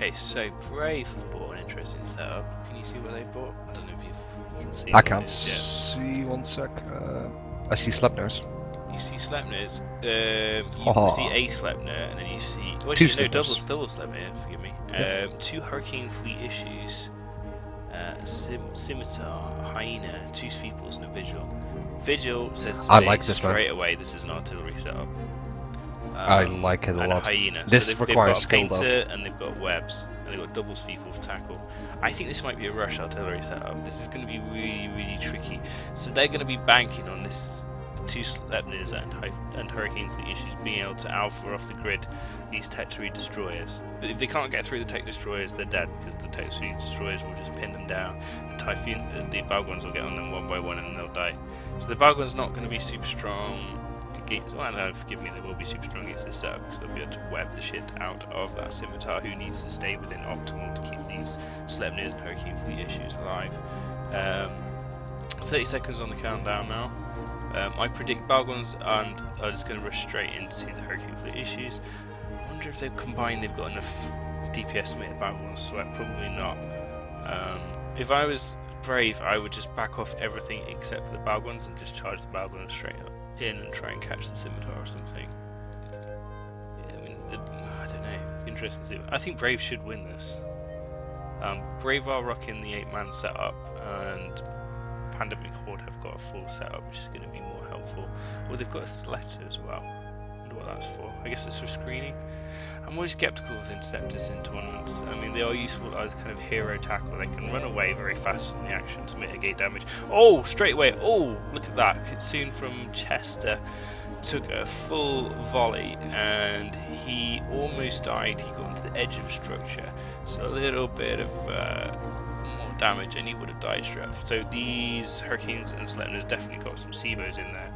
Okay, so Brave have bought an interesting setup. Can you see what they've bought? I don't know if you can see. I can't see. One sec. I see Sleipnirs. You see Sleipnirs. You see a Sleipnir, and then you see. Well, Two actually, no, Sleipnirs. double Sleipnir. Forgive me. Two Hurricane Fleet issues. Scimitar, Hyena, two Sweeples, and a Vigil. Vigil says to I me like this straight away, this is an artillery setup. I like it a and lot. Hyena. This so they've requires got a skill, painter and they've got webs and they've got double Sweeple for tackle. I think this might be a rush artillery setup. This is going to be really, really tricky. So they're going to be banking on this two Sleipnirs and Hurricane Fleet issues being able to alpha off the grid these Tech 3 destroyers. But if they can't get through the Tech destroyers, they're dead because the Tech 3 destroyers will just pin them down. And the Balgons will get on them one by one and they'll die. So the Balgon's not going to be super strong against. Well, no, forgive me, they will be super strong against this setup because they'll be able to web the shit out of that Scimitar who needs to stay within optimal to keep these Sleipnirs and Hurricane Fleet issues alive. 30 seconds on the countdown now. I predict Balgons are just going to rush straight into the Hurricane Fleet issues. I wonder if they've combined, they've got enough DPS to make the Balgons sweat. Probably not. If I was Brave, I would just back off everything except for the Balgons and just charge the Balgons straight up in and try and catch the Scimitar or something. Yeah, I mean, I don't know. Interesting to see. I think Brave should win this. Brave are rocking the 8-man setup, and Pandemic Horde have got a full setup, which is going to be more helpful. Well, they've got a Stiletto as well. I wonder what that's for. I guess it's for screening. I'm always skeptical of Interceptors in tournaments. I mean, they are useful as kind of hero tackle. They can run away very fast from the action to mitigate damage. Oh, straight away. Oh, look at that. Kitsune from Chester took a full volley and he almost died. He got into the edge of a structure. So a little bit of more damage and he would have died straight off. So these Hurricanes and Sleipnirs definitely got some SIBOs in there.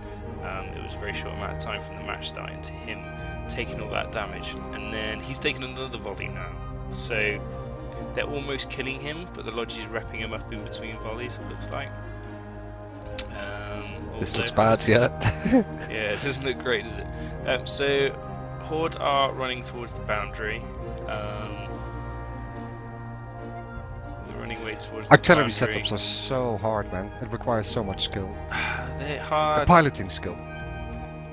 It was a very short amount of time from the match starting to him taking all that damage, and then he's taken another volley now. So they're almost killing him, but the Logi's wrapping him up in between volleys, it looks like. This looks bad, yeah. Yeah, it doesn't look great, does it? So Horde are running towards the boundary. They're running way towards the Artillery boundary. setups are so hard, man. It requires so much skill. They're hard. The piloting skill.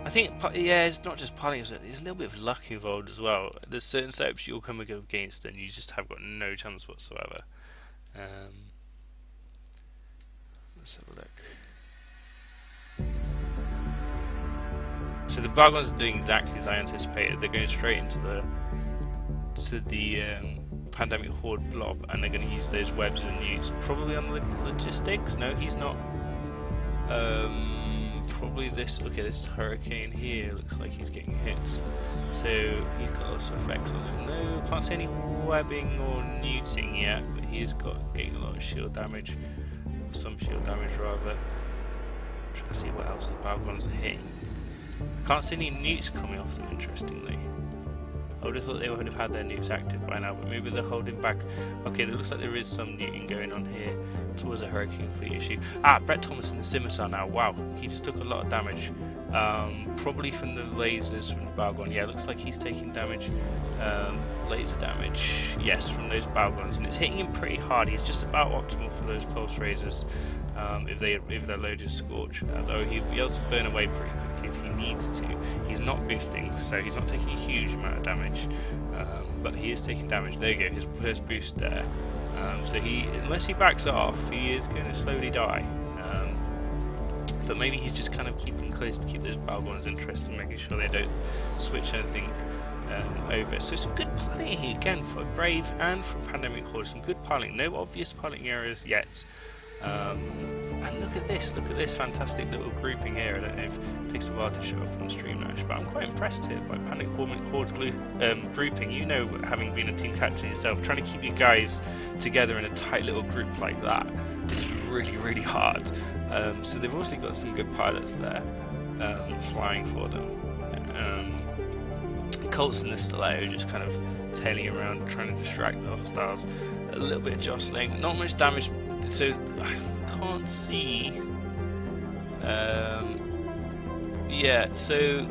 I think, yeah, it's not just piloting, there's a little bit of luck involved as well. There's certain setups you'll come against and you just have got no chance whatsoever. Let's have a look. So the Balgons are doing exactly as I anticipated. They're going straight into the Pandemic Horde blob, and they're going to use those webs and newts. Probably on the logistics. No, he's not. Probably this. Okay, this Hurricane here looks like he's getting hit. So he's got lots of effects on him. No, can't see any webbing or newting yet, but he is getting a lot of shield damage. Or some shield damage rather. I'm trying to see what else the Balgons are hitting. I can't see any newts coming off them, interestingly. I would have thought they would have had their newts active by now, but maybe they're holding back. Okay, it looks like there is some newting going on here towards a Hurricane Fleet issue. Ah, Brett Thomas in the Scimitar now. Wow, he just took a lot of damage. Probably from the lasers from the Balgon. Yeah, it looks like he's taking damage. Laser damage, yes, from those Balgons, and it's hitting him pretty hard. He's just about optimal for those pulse razors. If their load is scorch, although he'll be able to burn away pretty quickly if he needs to. He's not boosting, so he's not taking a huge amount of damage, but he is taking damage. There you go, his first boost there. So unless he backs off, he is going to slowly die. But maybe he's just kind of keeping close to keep those Balgons interested and making sure they don't switch anything over. So some good piloting here again for Brave and from Pandemic Horde. Some good piloting, no obvious piloting errors yet. And look at this fantastic little grouping here. I don't know if it takes a while to show up on StreamNash, but I'm quite impressed here by Pandemic Horde's grouping. You know, having been a team captain yourself, trying to keep you guys together in a tight little group like that is really, really hard. So they've also got some good pilots there flying for them. Colts in the Stiletto just kind of tailing around, trying to distract the hostiles. A little bit of jostling, not much damage. So I can't see. Yeah, so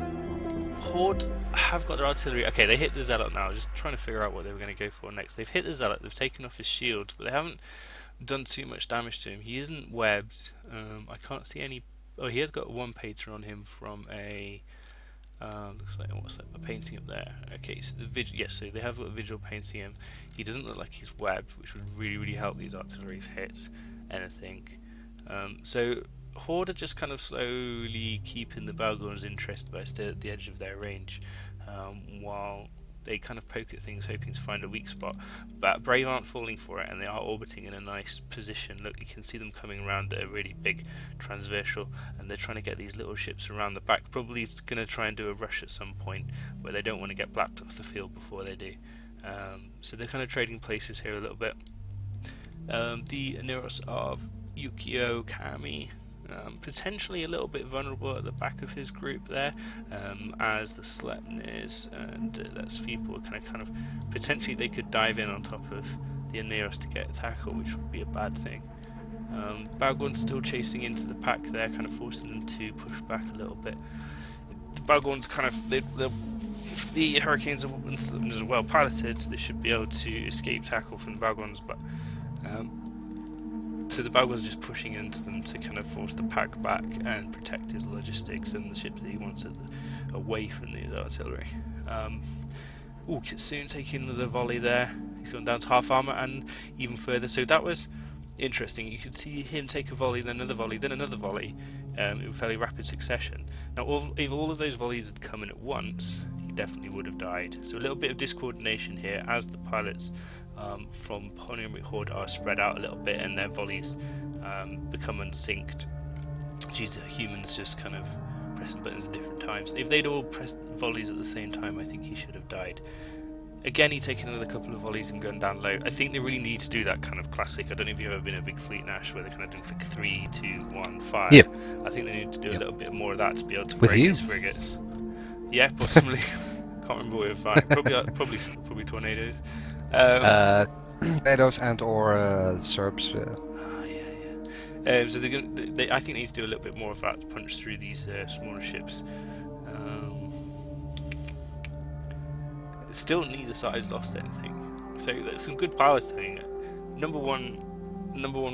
Horde have got their artillery. Okay, they hit the Zealot now. Just trying to figure out what they were going to go for next. They've hit the Zealot. They've taken off his shield, but they haven't done too much damage to him. He isn't webbed. I can't see any. Oh, he has got one painter on him from a. Looks like what's that? A painting up there. Okay, so the vigil. Yes, so they have got a vigil painting him. He doesn't look like he's webbed, which would really help these artillery's hit anything. So Horde are just kind of slowly keeping the Balgorn's interest by staying at the edge of their range, while they kind of poke at things hoping to find a weak spot. But Brave aren't falling for it, and they are orbiting in a nice position. Look, you can see them coming around a really big transversal, and they're trying to get these little ships around the back, probably going to try and do a rush at some point, where they don't want to get blapped off the field before they do. So they're kind of trading places here a little bit. The Neros of Yukio Kami, potentially a little bit vulnerable at the back of his group there, as the Sleipnirs and that's people kind of potentially they could dive in on top of the Neros to get a tackle, which would be a bad thing. Balgorn's still chasing into the pack there, kind of forcing them to push back a little bit. The Balgorn's kind of if the Hurricanes and Sleipnirs are well piloted, they should be able to escape tackle from the Balgorns, but so the Balgorn's just pushing into them to kind of force the pack back and protect his logistics and the ships that he wants away from the artillery. Kitsune taking another volley there. He's gone down to half armor and even further. So that was interesting. You could see him take a volley, then another volley, then another volley in fairly rapid succession. Now, if all of those volleys had come in at once, he definitely would have died. So a little bit of discoordination here as the pilots from Polyamric Horde are spread out a little bit and their volleys become unsynced due to humans just kind of pressing buttons at different times. If they'd all pressed volleys at the same time, I think he should have died. Again, he's taken another couple of volleys and gone down low. I think they really need to do that kind of classic. I don't know if you've ever been a big fleet Nash where they kind of do like 3, 2, 1, 5. Yep. I think they need to do a little bit more of that to be able to With break you? these frigates. Yeah, possibly. Can't remember what we were fighting. Probably tornadoes. Tornadoes and or Serbs. So they're gonna, I think they need to do a little bit more of that to punch through these smaller ships. Still neither side lost anything, so there's some good piloting. Number one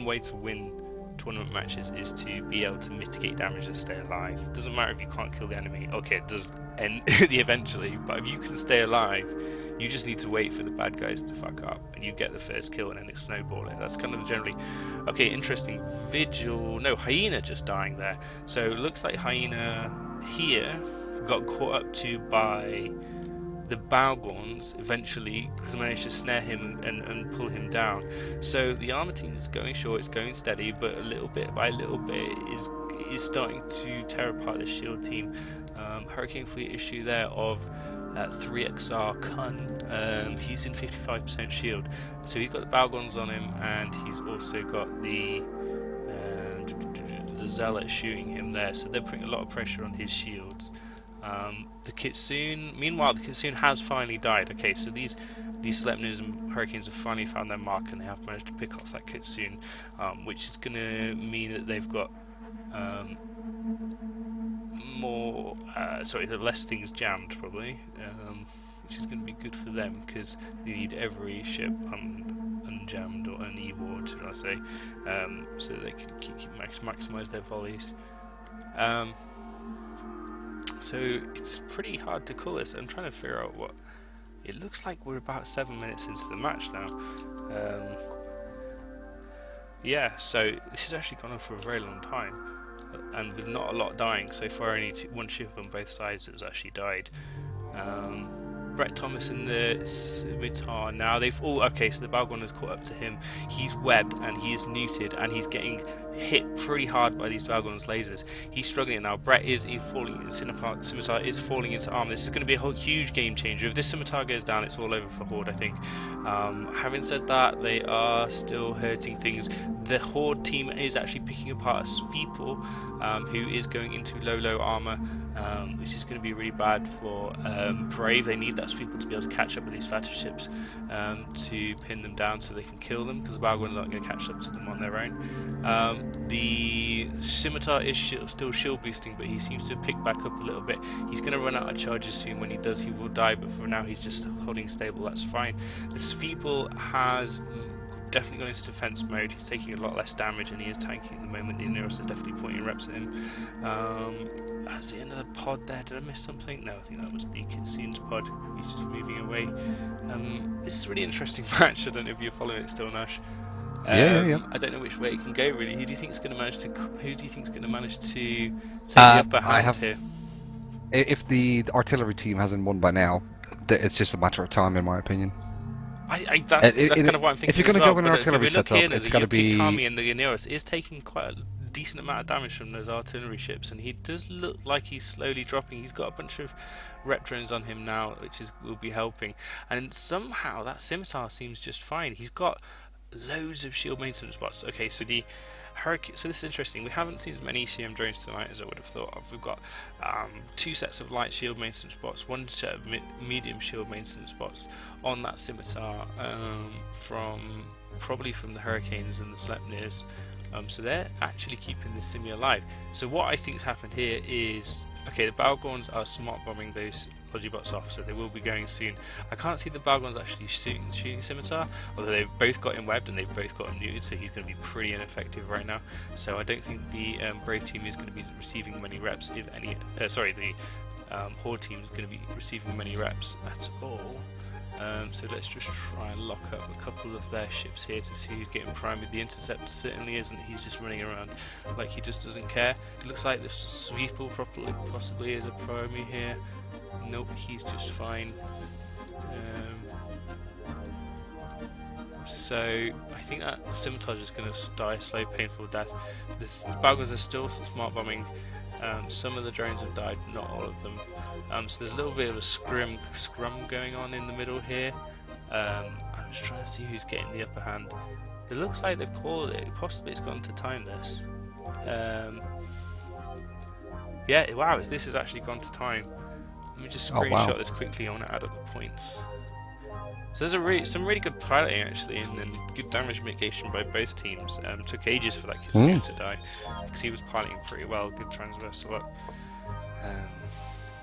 way to win tournament matches is to be able to mitigate damage and stay alive. It doesn't matter if you can't kill the enemy. Okay, it does end eventually, but if you can stay alive, you just need to wait for the bad guys to fuck up and you get the first kill and then it's snowballing. That's kind of generally okay. Interesting. Hyena just dying there. So it looks like Hyena here got caught up to by the Balgorns eventually, because I managed to snare him and pull him down. So the armor team is going short, it's going steady, but a little bit by little bit is starting to tear apart the shield team. Hurricane fleet issue there of 3XR Kun. He's in 55% shield, so he's got the Balgorns on him, and he's also got the Zealot shooting him there. So they're putting a lot of pressure on his shields. The Kitsune, meanwhile, the Kitsune has finally died. Okay, so these Sleipnirs and Hurricanes have finally found their mark and they have managed to pick off that Kitsune, which is going to mean that they've got less things jammed probably, which is going to be good for them because they need every ship unjammed or un-E-ward, should I say, so they can maximise their volleys. So it's pretty hard to call this. I'm trying to figure out what it looks like. We're about 7 minutes into the match now. Yeah, so this has actually gone on for a very long time, and with not a lot dying so far. Only one ship on both sides that has actually died. Brett Thomas in the scimitar now. They've all okay. So the Balgorn has caught up to him. He's webbed and he is neutered and he's getting hit pretty hard by these Balgorn's lasers. He's struggling now. Brett is falling. Scimitar is falling into armor. This is going to be a huge game changer. If this Scimitar goes down, it's all over for Horde, I think. Having said that, they are still hurting things. The Horde team is actually picking apart a Sveeple, who is going into low armor, which is going to be really bad for Brave. They need that Sveeple to be able to catch up with these fatter ships to pin them down so they can kill them, because the Balgorns aren't going to catch up to them on their own. The Scimitar is still shield boosting, but he seems to have picked back up a little bit. He's going to run out of charges soon. When he does, he will die, but for now he's just holding stable. That's fine. The Sweeple has definitely gone into defense mode. He's taking a lot less damage, and he is tanking at the moment. The Neros is definitely pointing reps at him. Has he another pod there? Did I miss something? No, I think that was the Kitsune's pod. He's just moving away. This is a really interesting match. I don't know if you're following it still, Nash. Yeah. I don't know which way it can go really. Who do you think is going to manage to? Who do you think is going to manage to take the upper hand here? If the artillery team hasn't won by now, it's just a matter of time, in my opinion. That's kind of what I'm thinking. If you're going to go with an artillery setup, setup, it's got to be. Kami and the Neros is taking quite a decent amount of damage from those artillery ships, and he does look like he's slowly dropping. He's got a bunch of rep drones on him now, which will be helping. And somehow that Scimitar seems just fine. He's got loads of shield maintenance bots. Okay, so the Hurricane. So this is interesting. We haven't seen as many ECM drones tonight as I would have thought of. We've got 2 sets of light shield maintenance bots, 1 set of medium shield maintenance bots on that Scimitar probably from the Hurricanes and the Sleipnirs. So they're actually keeping the Simi alive. So what I think's happened here is, okay, the Balgorns are smart bombing those Logibots off, so they will be going soon. I can't see the Balgorns actually shooting Scimitar, although they've both got him webbed and they've both got him muted, so he's going to be pretty ineffective right now. So I don't think the Brave team is going to be receiving many reps, if any. Sorry, the Horde team is going to be receiving many reps at all. So let's just try and lock up a couple of their ships here to see who's getting primed. The Interceptor certainly isn't. He's just running around like he just doesn't care. It looks like the Sweeple possibly is a primary here. Nope, he's just fine. So I think that Scimitar's just going to die a slow, painful death. The Balgorns are still smart bombing. Some of the drones have died, not all of them. So there's a little bit of a scrum going on in the middle here. I'm just trying to see who's getting the upper hand. It looks like they've called it. Possibly it's gone to time this. Yeah, wow, this has actually gone to time. Let me just screenshot this quickly. I want to add up the points. So there's some really good piloting actually, and then good damage mitigation by both teams. Took ages for that Kitsune to die, because he was piloting pretty well. Good transversal up.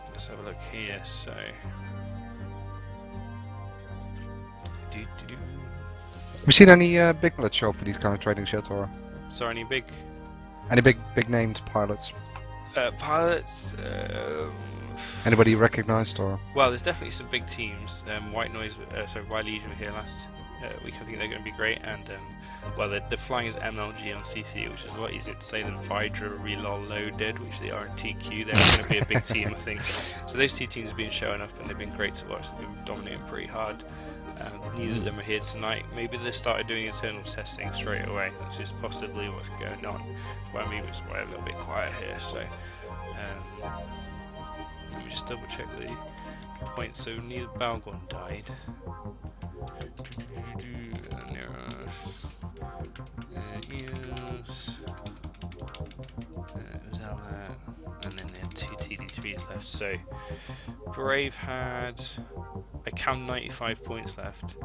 Let's have a look here. So, Have you seen any big pilots show up for these kind of trading shit, or? Sorry, any big named pilots? Pilots. Anybody recognised, or? Well, there's definitely some big teams. White Legion were here last week. I think they're going to be great. And well, they're flying as MLG on CC, which is a lot easier to say than Vidra, Relol, Loaded, which they are in TQ. They're going to be a big team, I think. So those 2 teams have been showing up, and they've been great to watch. They've been dominating pretty hard. Neither of them are here tonight. Maybe they started doing internals testing straight away. That's just possibly what's going on. Well, maybe it's why a little bit quiet here. So. Let me just double check the points. So neither Balgorn died. Neros. Eos. And then they had 2 TD3s left. So Brave had, I count 95 points left.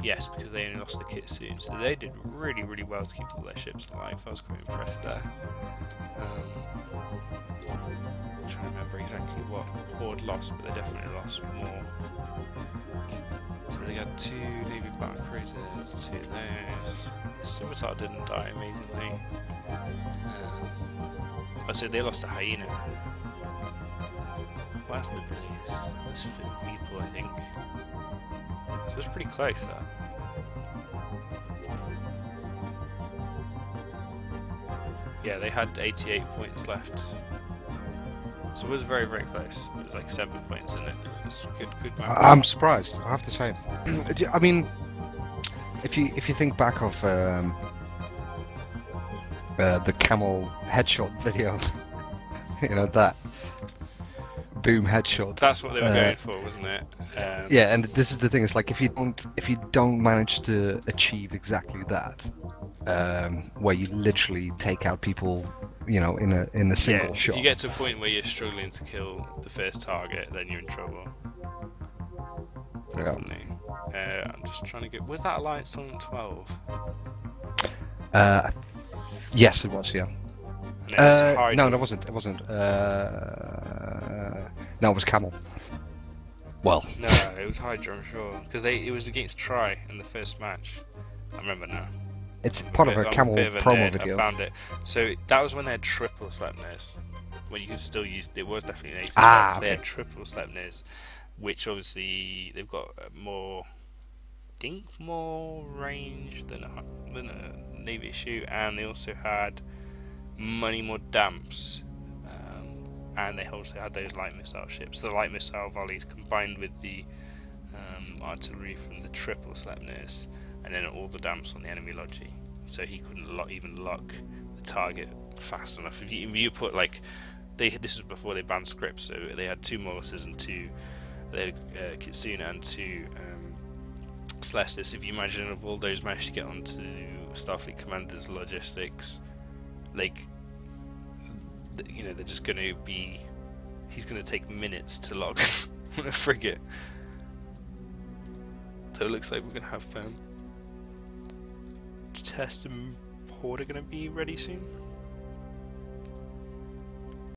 Yes, because they only lost the Kitsune. So they did really, really well to keep all their ships alive. I was quite impressed there. I'm trying to remember exactly what Horde lost, but they definitely lost more. So they got 2 Navy Black Cruisers, 2 of those. Scimitar didn't die amazingly. Oh, so they lost a Hyena. Where's the delays? It's people, I think. So it's pretty close, though. Yeah, they had 88 points left. So it was very, very close. It was like 7 points in it. It was good match. I'm surprised, I have to say. I mean, if you think back of the camel headshot video, you know, that boom headshot. That's what they were going for, wasn't it? Yeah, and this is the thing. It's like if you don't manage to achieve exactly that, where you literally take out people, you know, in a single shot. If you get to a point where you're struggling to kill the first target, then you're in trouble. Definitely. I'm just trying to get. Was that Alliance on 12? I Yes, it was. Yeah. And then it's Hydra. No, it wasn't. It wasn't. No, it was Camel. Well. No, it was Hydra, I'm sure, because it was against Try in the first match. I remember now. It's part of a Camel promo video. I found it. So that was when they had triple Sleipnirs. When you could still use it was definitely an ace. Okay. They had triple Sleipnirs, which obviously they've got more, I think, more range than a Navy issue, and they also had many more damps. And they also had those light missile ships. The light missile volleys combined with the artillery from the triple Sleipnirs, and then all the damps on the enemy logi. So he couldn't even lock the target fast enough. If you put like, this was before they banned scripts, so they had 2 Morrises and 2, they had Kitsune and 2 Celestis. If you imagine if all those managed to get onto Starfleet Commander's logistics, like, you know, they're just going to be, he's going to take minutes to log on a frigate. So it looks like we're going to have Test and Horde are going to be ready soon.